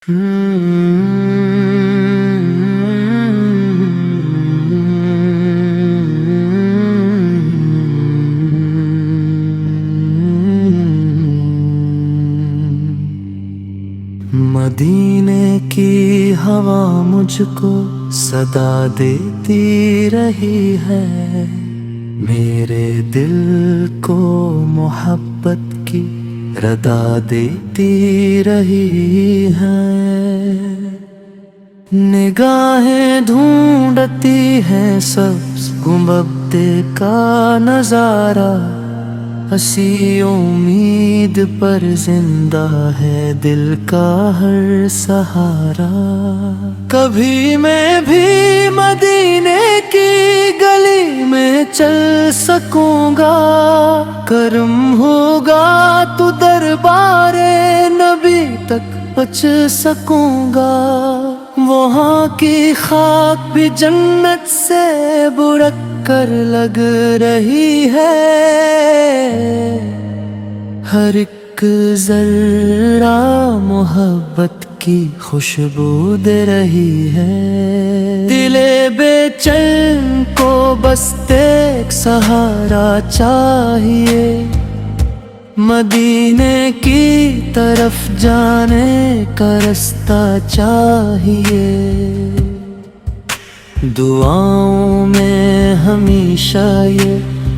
مدینے کی ہوا مجھ کو صدا دیتی رہی ہے، میرے دل کو محبت کی ردا دیتی رہی ہے۔ نگاہیں ڈھونڈتی ہیں سبز گنبد کا نظارہ، ہنسی امید پر زندہ ہے دل کا ہر سہارا۔ کبھی میں بھی مدینے کی گلی میں چل سکوں گا، کرم ہوگا تو دربار نبی تک پہنچ سکوں گا۔ وہاں کی خاک بھی جنت سے بڑک کر لگ رہی ہے، ہر ایک ذرہ محبت کی خوشبو دے رہی ہے۔ دل بے چین کو بس ایک سہارا چاہیے، مدینے کی طرف جانے کا رستہ چاہیے۔ دعاؤں میں ہمیشہ یہ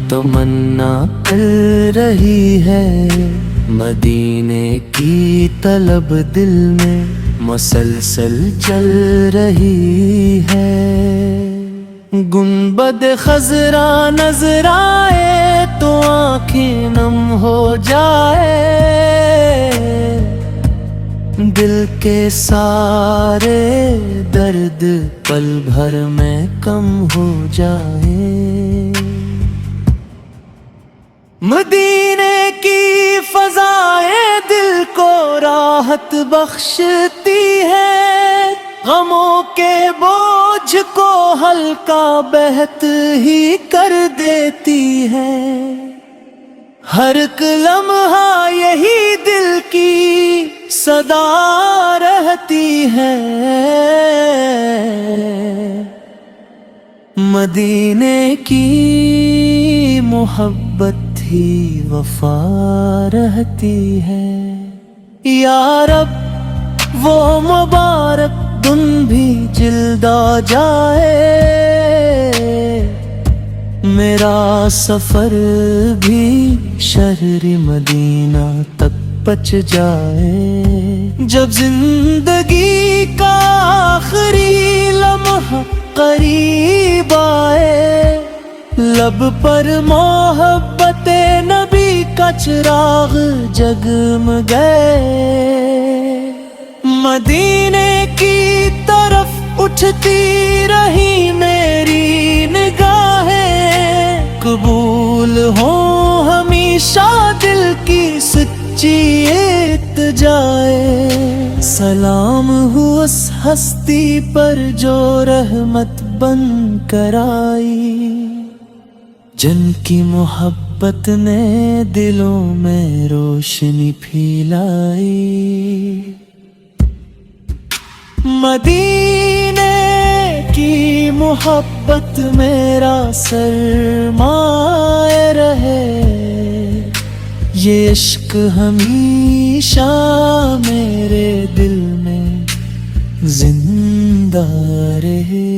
تمنا کر رہی ہے، مدینے کی طلب دل میں مسلسل چل رہی ہے۔ گنبد خضرا نظر آئے تو آنکھیں نم ہو جائے، دل کے سارے درد پل بھر میں کم ہو جائے۔ مدینے کی فضائیں دل کو راحت بخشتی ہے، غموں کے بوجھ کو ہلکا بہت ہی کر دیتی ہے۔ ہر ایک لمحہ یہی دل کی صدا رہتی ہے، مدینے کی محبت ہی وفا رہتی ہے۔ یا رب وہ مبارک دن بھی جلد آ جائے، میرا سفر بھی شہر مدینہ تک پہنچ جائے۔ جب زندگی کا آخری لمحہ قریب آئے، لب پر محبت نبی کا چراغ جگمگائے، مدینے کی طرف اٹھتی رہی میری نگاہیں، قبول ہوں ہمیشہ دل کی سچی التجائے۔ سلام ہو اس ہستی پر جو رحمت بن کر آئی، جن کی محبت نے دلوں میں روشنی پھیلائی۔ مدینے کی محبت میرا سرمایہ رہے، یہ عشق ہمیشہ میرے دل میں زندہ رہے۔